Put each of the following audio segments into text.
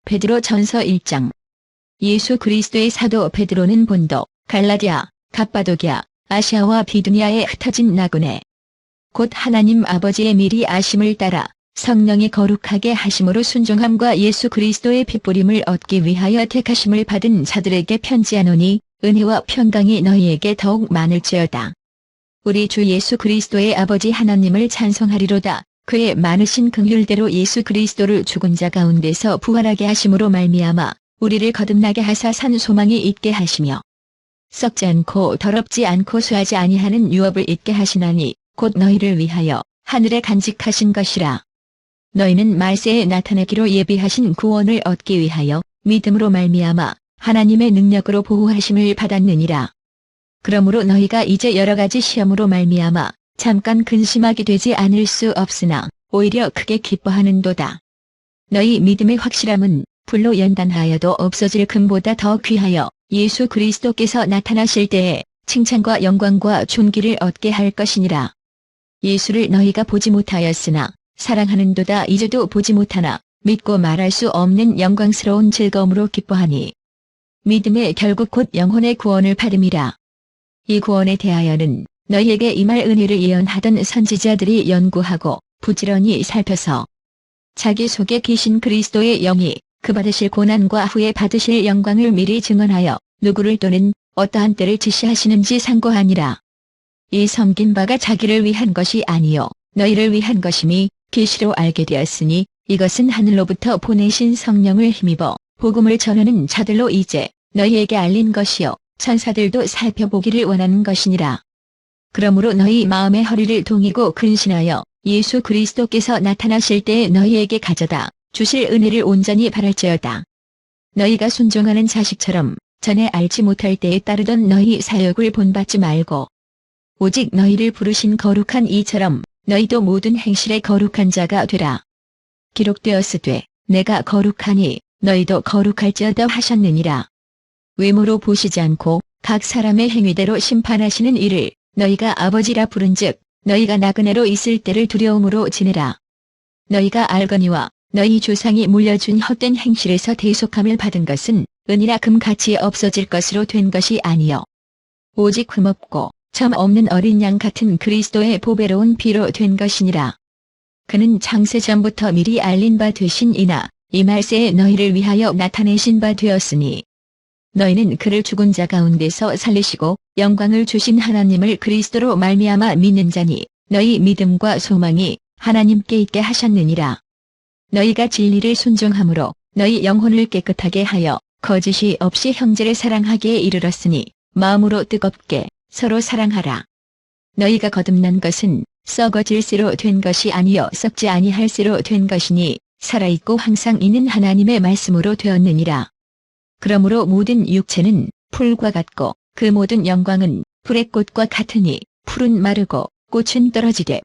베드로 전서 1장. 예수 그리스도의 사도 베드로는 본도, 갈라디아, 갑바도기아, 아시아와 비두니아에 흩어진 나그네 곧 하나님 아버지의 미리 아심을 따라 성령이 거룩하게 하심으로 순종함과 예수 그리스도의 핏부림을 얻기 위하여 택하심을 받은 자들에게 편지하노니 은혜와 평강이 너희에게 더욱 많을지어다. 우리 주 예수 그리스도의 아버지 하나님을 찬송하리로다. 그의 많으신 긍휼대로 예수 그리스도를 죽은 자 가운데서 부활하게 하심으로 말미암아 우리를 거듭나게 하사 산 소망이 있게 하시며 썩지 않고 더럽지 않고 수하지 아니하는 유업을 있게 하시나니 곧 너희를 위하여 하늘에 간직하신 것이라. 너희는 말세에 나타내기로 예비하신 구원을 얻기 위하여 믿음으로 말미암아 하나님의 능력으로 보호하심을 받았느니라. 그러므로 너희가 이제 여러 가지 시험으로 말미암아 잠깐 근심하게 되지 않을 수 없으나 오히려 크게 기뻐하는도다. 너희 믿음의 확실함은 불로 연단하여도 없어질 금보다 더 귀하여 예수 그리스도께서 나타나실 때에 칭찬과 영광과 존귀를 얻게 할 것이니라. 예수를 너희가 보지 못하였으나 사랑하는도다. 이제도 보지 못하나 믿고 말할 수 없는 영광스러운 즐거움으로 기뻐하니 믿음의 결국 곧 영혼의 구원을 받음이라. 이 구원에 대하여는 너희에게 임할 은혜를 예언하던 선지자들이 연구하고 부지런히 살펴서 자기 속에 계신 그리스도의 영이 그 받으실 고난과 후에 받으실 영광을 미리 증언하여 누구를 또는 어떠한 때를 지시하시는지 상고하니라. 이 섬긴 바가 자기를 위한 것이 아니요 너희를 위한 것임이 계시로 알게 되었으니 이것은 하늘로부터 보내신 성령을 힘입어 복음을 전하는 자들로 이제 너희에게 알린 것이요 천사들도 살펴보기를 원하는 것이니라. 그러므로 너희 마음의 허리를 동이고 근신하여 예수 그리스도께서 나타나실 때에 너희에게 가져다 주실 은혜를 온전히 바랄지어다. 너희가 순종하는 자식처럼 전에 알지 못할 때에 따르던 너희 사역을 본받지 말고 오직 너희를 부르신 거룩한 이처럼 너희도 모든 행실에 거룩한 자가 되라. 기록되었으되 내가 거룩하니 너희도 거룩할지어다 하셨느니라. 외모로 보시지 않고 각 사람의 행위대로 심판하시는 이를 너희가 아버지라 부른즉 너희가 나그네로 있을 때를 두려움으로 지내라. 너희가 알거니와 너희 조상이 물려준 헛된 행실에서 대속함을 받은 것은 은이나 금같이 없어질 것으로 된 것이 아니요 오직 흠없고 점 없는 어린 양 같은 그리스도의 보배로운 피로 된 것이니라. 그는 창세 전부터 미리 알린 바 되신 이나 이 말세에 너희를 위하여 나타내신 바 되었으니 너희는 그를 죽은 자 가운데서 살리시고 영광을 주신 하나님을 그리스도로 말미암아 믿는 자니 너희 믿음과 소망이 하나님께 있게 하셨느니라. 너희가 진리를 순종함으로 너희 영혼을 깨끗하게 하여 거짓이 없이 형제를 사랑하기에 이르렀으니 마음으로 뜨겁게 서로 사랑하라. 너희가 거듭난 것은 썩어질 새로 된 것이 아니요 썩지 아니할 새로 된 것이니 살아있고 항상 있는 하나님의 말씀으로 되었느니라. 그러므로 모든 육체는 풀과 같고 그 모든 영광은 불의 꽃과 같으니 풀은 마르고 꽃은 떨어지되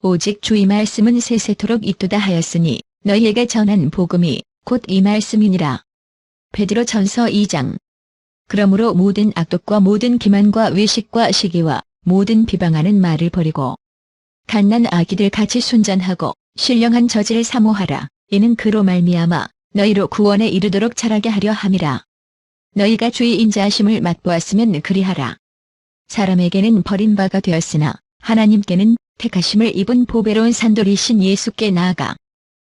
오직 주의 말씀은 세세토록 있도다 하였으니 너희에게 전한 복음이 곧 이 말씀이니라. 베드로 전서 2장. 그러므로 모든 악독과 모든 기만과 외식과 시기와 모든 비방하는 말을 버리고 갓난 아기들 같이 순전하고 신령한 저지를 사모하라. 이는 그로 말미암아 너희로 구원에 이르도록 자라게 하려 함이라. 너희가 주의 인자하심을 맛보았으면 그리하라. 사람에게는 버림바가 되었으나 하나님께는 택하심을 입은 보배로운 산돌이신 예수께 나아가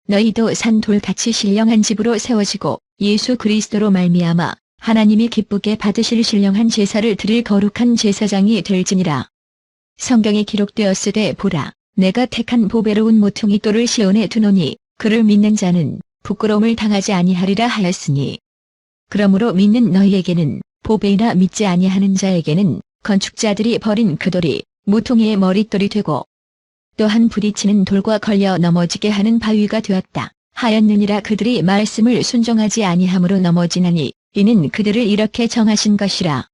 너희도 산돌같이 신령한 집으로 세워지고 예수 그리스도로 말미암아 하나님이 기쁘게 받으실 신령한 제사를 드릴 거룩한 제사장이 될지니라. 성경에 기록되었으되 보라 내가 택한 보배로운 모퉁이 돌을 시온에 두노니 그를 믿는 자는 부끄러움을 당하지 아니하리라 하였으니 그러므로 믿는 너희에게는 보배이나 믿지 아니하는 자에게는 건축자들이 버린 그 돌이 모퉁이의 머릿돌이 되고 또한 부딪히는 돌과 걸려 넘어지게 하는 바위가 되었다 하였느니라. 그들이 말씀을 순종하지 아니함으로 넘어지나니 이는 그들을 이렇게 정하신 것이라.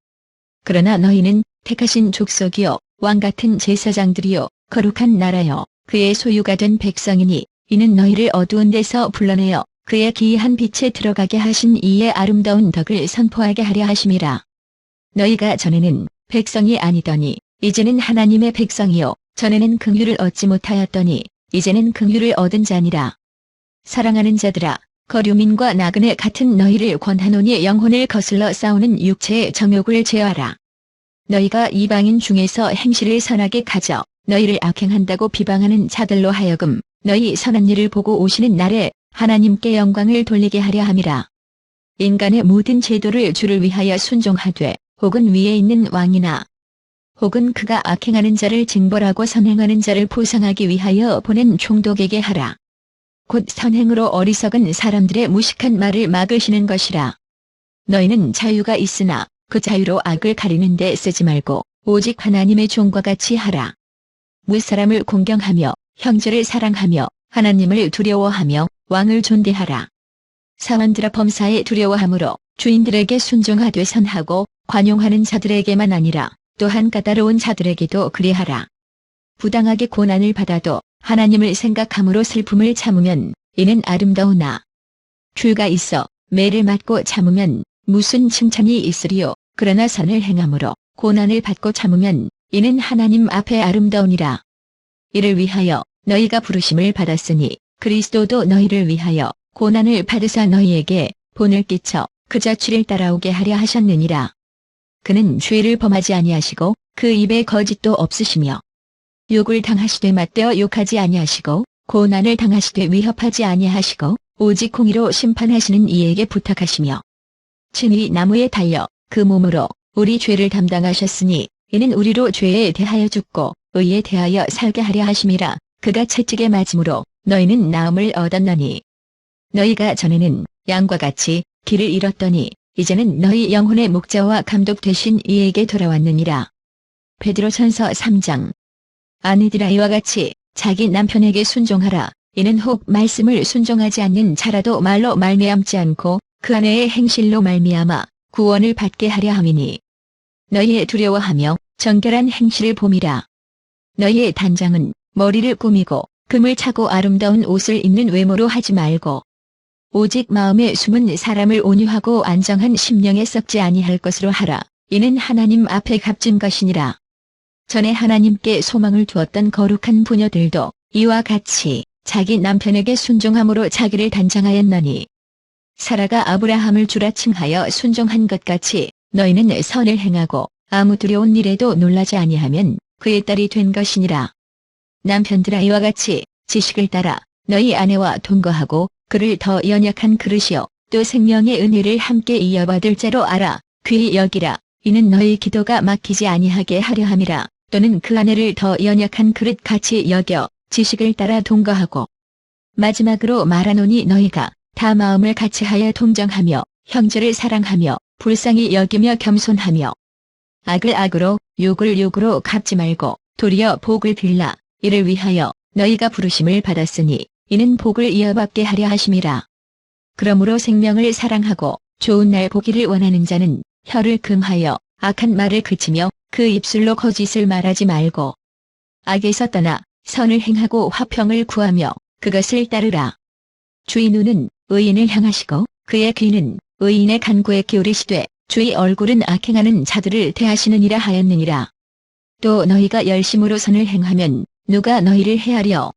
그러나 너희는 택하신 족속이요 왕같은 제사장들이요 거룩한 나라요 그의 소유가 된 백성이니 이는 너희를 어두운 데서 불러내어 그의 기이한 빛에 들어가게 하신 이의 아름다운 덕을 선포하게 하려 하심이라. 너희가 전에는 백성이 아니더니 이제는 하나님의 백성이요 전에는 긍휼을 얻지 못하였더니 이제는 긍휼을 얻은 자니라. 사랑하는 자들아 거류민과 나그네 같은 너희를 권하노니 영혼을 거슬러 싸우는 육체의 정욕을 제어하라. 너희가 이방인 중에서 행실을 선하게 가져 너희를 악행한다고 비방하는 자들로 하여금 너희 선한 일을 보고 오시는 날에 하나님께 영광을 돌리게 하려 함이라. 인간의 모든 제도를 주를 위하여 순종하되 혹은 위에 있는 왕이나 혹은 그가 악행하는 자를 징벌하고 선행하는 자를 보상하기 위하여 보낸 총독에게 하라. 곧 선행으로 어리석은 사람들의 무식한 말을 막으시는 것이라. 너희는 자유가 있으나 그 자유로 악을 가리는 데 쓰지 말고 오직 하나님의 종과 같이 하라. 무사람을 공경하며 형제를 사랑하며 하나님을 두려워하며 왕을 존대하라. 사원들아 범사에 두려워함으로 주인들에게 순종하되 선하고 관용하는 자들에게만 아니라 또한 까다로운 자들에게도 그리하라. 부당하게 고난을 받아도 하나님을 생각함으로 슬픔을 참으면 이는 아름다우나 죄가 있어 매를 맞고 참으면 무슨 칭찬이 있으리요. 그러나 선을 행함으로 고난을 받고 참으면 이는 하나님 앞에 아름다우니라. 이를 위하여 너희가 부르심을 받았으니 그리스도도 너희를 위하여 고난을 받으사 너희에게 본을 끼쳐 그 자취를 따라오게 하려 하셨느니라. 그는 죄를 범하지 아니하시고 그 입에 거짓도 없으시며 욕을 당하시되 맞대어 욕하지 아니하시고 고난을 당하시되 위협하지 아니하시고 오직 공의로 심판하시는 이에게 부탁하시며 친히 나무에 달려 그 몸으로 우리 죄를 담당하셨으니 이는 우리로 죄에 대하여 죽고 의에 대하여 살게 하려 하심이라. 그가 채찍에 맞음으로 너희는 나음을 얻었나니 너희가 전에는 양과 같이 길을 잃었더니 이제는 너희 영혼의 목자와 감독 되신 이에게 돌아왔느니라. 베드로전서 3장. 아내들아 이와 같이 자기 남편에게 순종하라. 이는 혹 말씀을 순종하지 않는 자라도 말로 말미암지 않고 그 아내의 행실로 말미암아 구원을 받게 하려 함이니 너희의 두려워하며 정결한 행실을 봄이라. 너희의 단장은 머리를 꾸미고 금을 차고 아름다운 옷을 입는 외모로 하지 말고 오직 마음에 숨은 사람을 온유하고 안정한 심령에 썩지 아니할 것으로 하라. 이는 하나님 앞에 값진 것이니라. 전에 하나님께 소망을 두었던 거룩한 부녀들도 이와 같이 자기 남편에게 순종함으로 자기를 단장하였나니 사라가 아브라함을 주라 칭하여 순종한 것 같이 너희는 선을 행하고 아무 두려운 일에도 놀라지 아니하면 그의 딸이 된 것이니라. 남편들아 이와 같이 지식을 따라 너희 아내와 동거하고 그를 더 연약한 그릇이요 또 생명의 은혜를 함께 이어받을 자로 알아 귀히 여기라. 이는 너희 기도가 막히지 아니하게 하려 함이라. 또는 그 아내를 더 연약한 그릇 같이 여겨 지식을 따라 동거하고 마지막으로 말하노니 너희가 다 마음을 같이하여 동정하며 형제를 사랑하며 불쌍히 여기며 겸손하며 악을 악으로 욕을 욕으로 갚지 말고 도리어 복을 빌라. 이를 위하여 너희가 부르심을 받았으니 이는 복을 이어받게 하려 하심이라. 그러므로 생명을 사랑하고 좋은 날 보기를 원하는 자는 혀를 금하여 악한 말을 그치며 그 입술로 거짓을 말하지 말고 악에서 떠나 선을 행하고 화평을 구하며 그것을 따르라. 주의 눈은 의인을 향하시고 그의 귀는 의인의 간구에 기울이시되 주의 얼굴은 악행하는 자들을 대하시느니라 하였느니라. 또 너희가 열심으로 선을 행하면 누가 너희를 해하려.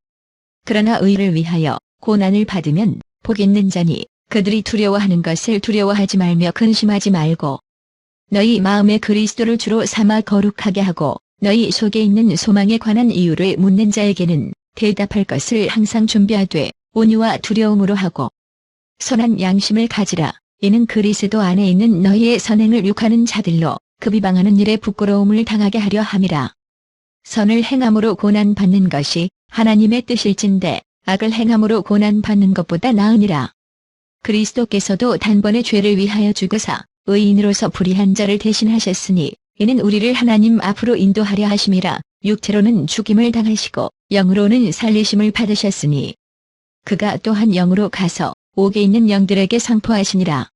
그러나 의를 위하여 고난을 받으면 복 있는 자니 그들이 두려워하는 것을 두려워하지 말며 근심하지 말고 너희 마음에 그리스도를 주로 삼아 거룩하게 하고 너희 속에 있는 소망에 관한 이유를 묻는 자에게는 대답할 것을 항상 준비하되 온유와 두려움으로 하고 선한 양심을 가지라. 이는 그리스도 안에 있는 너희의 선행을 욕하는 자들로 그 비방하는 일에 부끄러움을 당하게 하려 함이라. 선을 행함으로 고난받는 것이 하나님의 뜻일진데 악을 행함으로 고난받는 것보다 나으니라. 그리스도께서도 단번에 죄를 위하여 죽으사 의인으로서 불의한 자를 대신하셨으니 이는 우리를 하나님 앞으로 인도하려 하심이라. 육체로는 죽임을 당하시고 영으로는 살리심을 받으셨으니 그가 또한 영으로 가서 옥에 있는 영들에게 상포하시니라.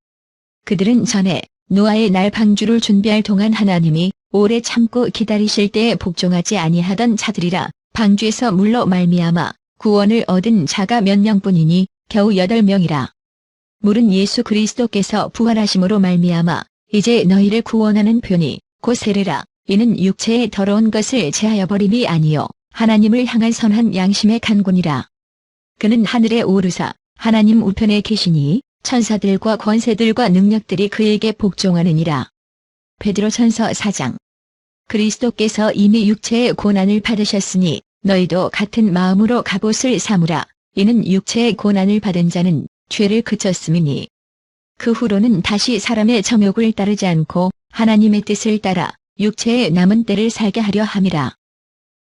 그들은 전에 노아의 날 방주를 준비할 동안 하나님이 오래 참고 기다리실 때에 복종하지 아니하던 자들이라. 방주에서 물로 말미암아 구원을 얻은 자가 몇 명뿐이니 겨우 8명이라. 물은 예수 그리스도께서 부활하심으로 말미암아 이제 너희를 구원하는 편이 곧 세례라. 이는 육체의 더러운 것을 제하여 버림이 아니요 하나님을 향한 선한 양심의 간구니라. 그는 하늘에 오르사 하나님 우편에 계시니 천사들과 권세들과 능력들이 그에게 복종하느니라. 베드로전서 4장. 그리스도께서 이미 육체의 고난을 받으셨으니 너희도 같은 마음으로 갑옷을 삼으라. 이는 육체의 고난을 받은 자는 죄를 그쳤음이니 그 후로는 다시 사람의 정욕을 따르지 않고 하나님의 뜻을 따라 육체의 남은 때를 살게 하려 함이라.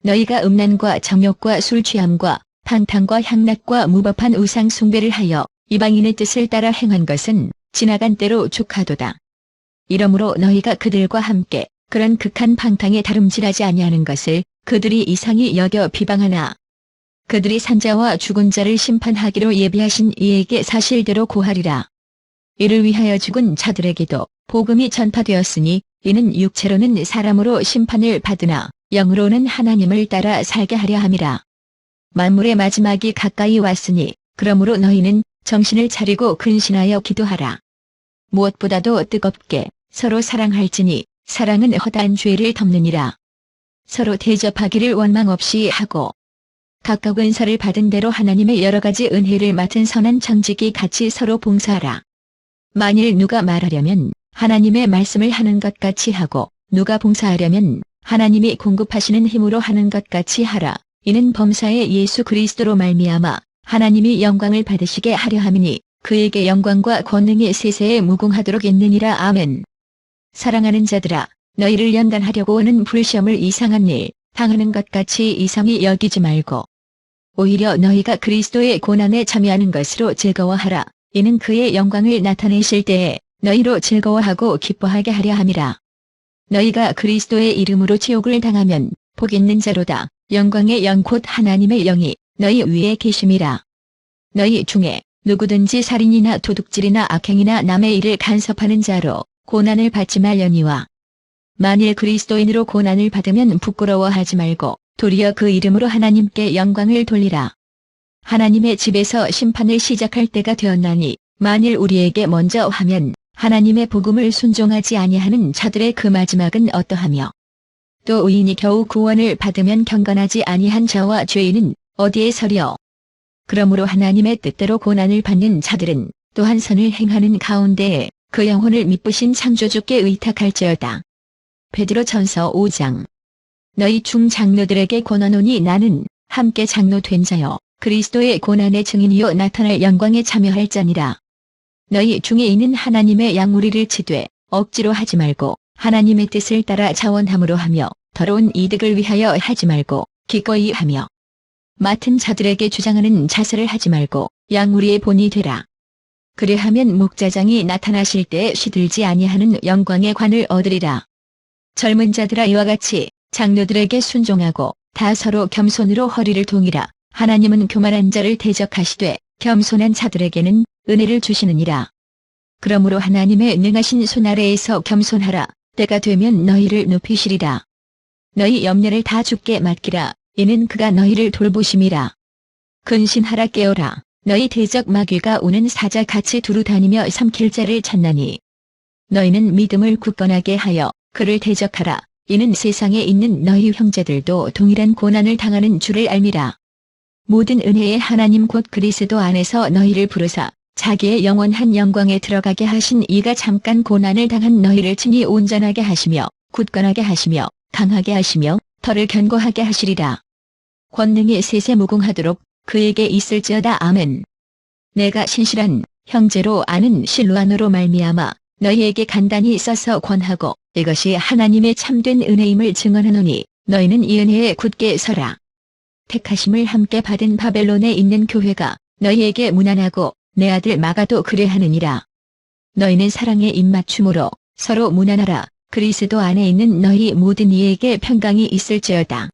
너희가 음란과 정욕과 술 취함과 방탕과 향락과 무법한 우상 숭배를 하여 이방인의 뜻을 따라 행한 것은 지나간 때로 족하도다. 이러므로 너희가 그들과 함께 그런 극한 방탕에 다름질하지 아니하는 것을 그들이 이상히 여겨 비방하나 그들이 산자와 죽은 자를 심판하기로 예비하신 이에게 사실대로 고하리라. 이를 위하여 죽은 자들에게도 복음이 전파되었으니 이는 육체로는 사람으로 심판을 받으나 영으로는 하나님을 따라 살게 하려 함이라. 만물의 마지막이 가까이 왔으니 그러므로 너희는 정신을 차리고 근신하여 기도하라. 무엇보다도 뜨겁게 서로 사랑할지니 사랑은 허다한 죄를 덮느니라. 서로 대접하기를 원망 없이 하고 각각 은사를 받은 대로 하나님의 여러 가지 은혜를 맡은 선한 청지기 같이 서로 봉사하라. 만일 누가 말하려면 하나님의 말씀을 하는 것 같이 하고 누가 봉사하려면 하나님이 공급하시는 힘으로 하는 것 같이 하라. 이는 범사의 예수 그리스도로 말미암아 하나님이 영광을 받으시게 하려 함이니 그에게 영광과 권능이 세세에 무궁하도록 있느니라. 아멘. 사랑하는 자들아, 너희를 연단하려고 하는 불시험을 이상한 일 당하는 것 같이 이상히 여기지 말고 오히려 너희가 그리스도의 고난에 참여하는 것으로 즐거워하라. 이는 그의 영광을 나타내실 때에 너희로 즐거워하고 기뻐하게 하려 함이라. 너희가 그리스도의 이름으로 치욕을 당하면 복 있는 자로다. 영광의 영 곧 하나님의 영이 너희 위에 계심이라. 너희 중에 누구든지 살인이나 도둑질이나 악행이나 남의 일을 간섭하는 자로 고난을 받지 말려니와 만일 그리스도인으로 고난을 받으면 부끄러워하지 말고 도리어 그 이름으로 하나님께 영광을 돌리라. 하나님의 집에서 심판을 시작할 때가 되었나니 만일 우리에게 먼저 하면 하나님의 복음을 순종하지 아니하는 자들의 그 마지막은 어떠하며 또 의인이 겨우 구원을 받으면 경건하지 아니한 자와 죄인은 어디에 서려. 그러므로 하나님의 뜻대로 고난을 받는 자들은 또한 선을 행하는 가운데에 그 영혼을 미쁘신 창조주께 의탁할지어다. 베드로전서 5장. 너희 중 장로들에게 권하노니 나는 함께 장로 된 자여 그리스도의 고난의 증인이요 나타날 영광에 참여할 자니라. 너희 중에 있는 하나님의 양 우리를 치되 억지로 하지 말고 하나님의 뜻을 따라 자원함으로 하며 더러운 이득을 위하여 하지 말고 기꺼이 하며 맡은 자들에게 주장하는 자세를 하지 말고 양 우리의 본이 되라. 그리하면 목자장이 나타나실 때에 시들지 아니하는 영광의 관을 얻으리라. 젊은 자들아 이와 같이 장로들에게 순종하고 다 서로 겸손으로 허리를 동이라. 하나님은 교만한 자를 대적하시되 겸손한 자들에게는 은혜를 주시느니라. 그러므로 하나님의 능하신 손 아래에서 겸손하라. 때가 되면 너희를 높이시리라. 너희 염려를 다 주께 맡기라. 이는 그가 너희를 돌보심이라. 근신하라 깨어라. 너희 대적 마귀가 오는 사자같이 두루 다니며 삼킬 자를 찾나니 너희는 믿음을 굳건하게 하여 그를 대적하라. 이는 세상에 있는 너희 형제들도 동일한 고난을 당하는 줄을 알미라. 모든 은혜의 하나님 곧 그리스도 안에서 너희를 부르사 자기의 영원한 영광에 들어가게 하신 이가 잠깐 고난을 당한 너희를 친히 온전하게 하시며 굳건하게 하시며 강하게 하시며 털을 견고하게 하시리라. 권능이 세세 무궁하도록 그에게 있을지어다. 아멘. 내가 신실한 형제로 아는 실로아노로 말미암아 너희에게 간단히 써서 권하고 이것이 하나님의 참된 은혜임을 증언하노니 너희는 이 은혜에 굳게 서라. 택하심을 함께 받은 바벨론에 있는 교회가 너희에게 문안하고 내 아들 마가도 그래하느니라. 너희는 사랑의 입맞춤으로 서로 문안하라. 그리스도 안에 있는 너희 모든 이에게 평강이 있을지어다.